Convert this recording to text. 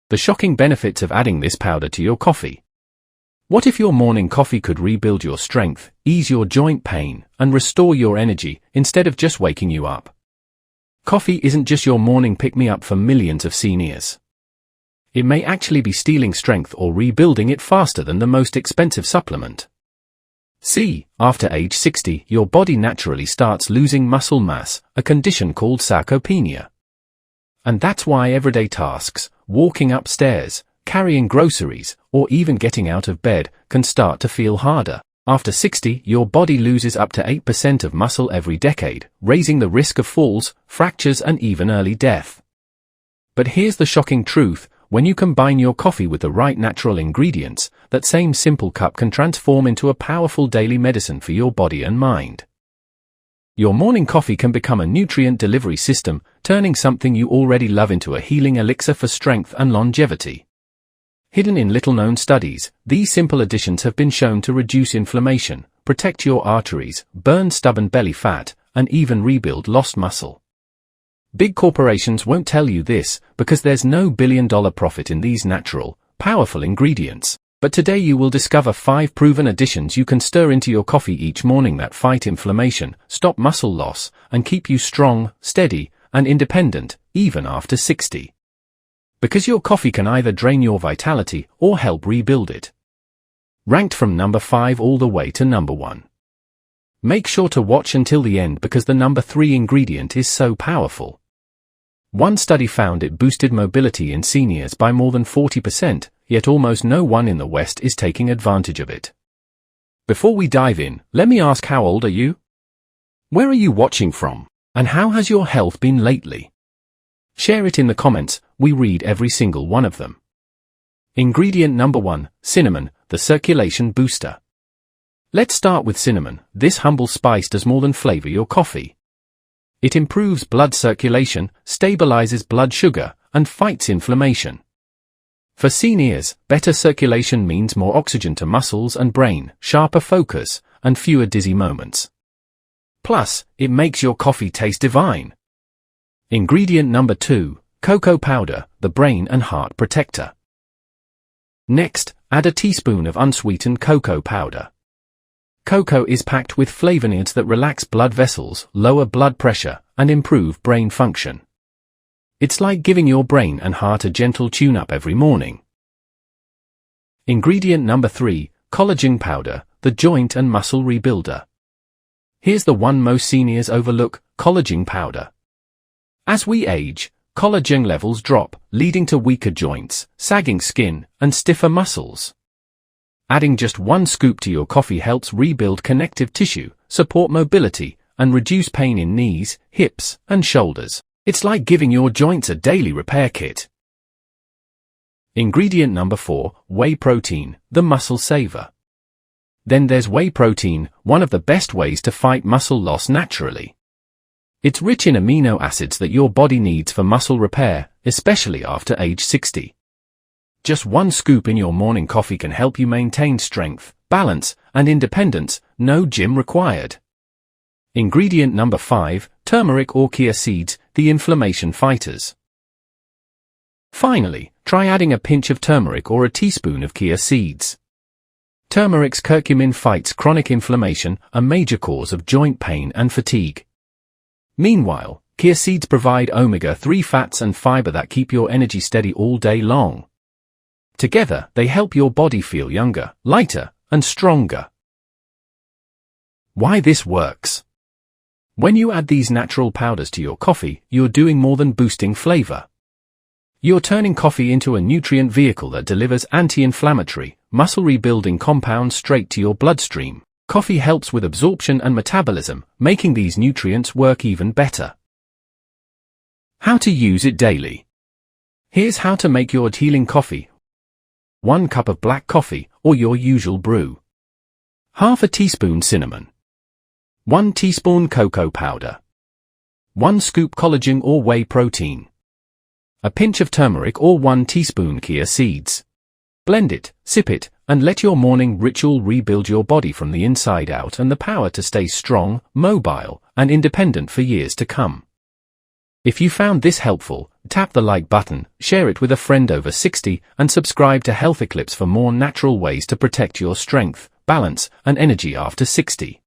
The shocking benefits of adding this powder to your coffee. What if your morning coffee could rebuild your strength, ease your joint pain, and restore your energy instead of just waking you up? Coffee isn't just your morning pick-me-up for millions of seniors. It may actually be stealing strength or rebuilding it faster than the most expensive supplement. See, after age 60, your body naturally starts losing muscle mass, a condition called sarcopenia. And that's why everyday tasks, walking upstairs, carrying groceries, or even getting out of bed, can start to feel harder. After 60, your body loses up to 8% of muscle every decade, raising the risk of falls, fractures, and even early death. But here's the shocking truth: when you combine your coffee with the right natural ingredients, that same simple cup can transform into a powerful daily medicine for your body and mind. Your morning coffee can become a nutrient delivery system, turning something you already love into a healing elixir for strength and longevity. Hidden in little-known studies, these simple additions have been shown to reduce inflammation, protect your arteries, burn stubborn belly fat, and even rebuild lost muscle. Big corporations won't tell you this because there's no billion-dollar profit in these natural, powerful ingredients. But today you will discover 5 proven additions you can stir into your coffee each morning that fight inflammation, stop muscle loss, and keep you strong, steady, and independent, even after 60. Because your coffee can either drain your vitality or help rebuild it. Ranked from number 5 all the way to number 1. Make sure to watch until the end because the number 3 ingredient is so powerful. One study found it boosted mobility in seniors by more than 40%, yet almost no one in the West is taking advantage of it. Before we dive in, let me ask, how old are you? Where are you watching from? And how has your health been lately? Share it in the comments, we read every single one of them. Ingredient number 1, cinnamon, the circulation booster. Let's start with cinnamon. This humble spice does more than flavor your coffee. It improves blood circulation, stabilizes blood sugar, and fights inflammation. For seniors, better circulation means more oxygen to muscles and brain, sharper focus, and fewer dizzy moments. Plus, it makes your coffee taste divine. Ingredient number 2, cocoa powder, the brain and heart protector. Next, add a teaspoon of unsweetened cocoa powder. Cocoa is packed with flavonoids that relax blood vessels, lower blood pressure, and improve brain function. It's like giving your brain and heart a gentle tune-up every morning. Ingredient number 3, collagen powder, the joint and muscle rebuilder. Here's the one most seniors overlook: collagen powder. As we age, collagen levels drop, leading to weaker joints, sagging skin, and stiffer muscles. Adding just 1 scoop to your coffee helps rebuild connective tissue, support mobility, and reduce pain in knees, hips, and shoulders. It's like giving your joints a daily repair kit. Ingredient number 4, whey protein, the muscle saver. Then there's whey protein, one of the best ways to fight muscle loss naturally. It's rich in amino acids that your body needs for muscle repair, especially after age 60. Just 1 scoop in your morning coffee can help you maintain strength, balance, and independence, no gym required. Ingredient number 5, turmeric or chia seeds, the inflammation fighters. Finally, try adding a pinch of turmeric or a teaspoon of chia seeds. Turmeric's curcumin fights chronic inflammation, a major cause of joint pain and fatigue. Meanwhile, chia seeds provide omega-3 fats and fiber that keep your energy steady all day long. Together, they help your body feel younger, lighter, and stronger. Why this works? When you add these natural powders to your coffee, you're doing more than boosting flavor. You're turning coffee into a nutrient vehicle that delivers anti-inflammatory, muscle-rebuilding compounds straight to your bloodstream. Coffee helps with absorption and metabolism, making these nutrients work even better. How to use it daily. Here's how to make your healing coffee. 1 cup of black coffee, or your usual brew. Half a teaspoon cinnamon. 1 teaspoon cocoa powder. 1 scoop collagen or whey protein. A pinch of turmeric or 1 teaspoon chia seeds. Blend it, sip it, and let your morning ritual rebuild your body from the inside out and the power to stay strong, mobile, and independent for years to come. If you found this helpful, tap the like button, share it with a friend over 60, and subscribe to Health Eclipse for more natural ways to protect your strength, balance, and energy after 60.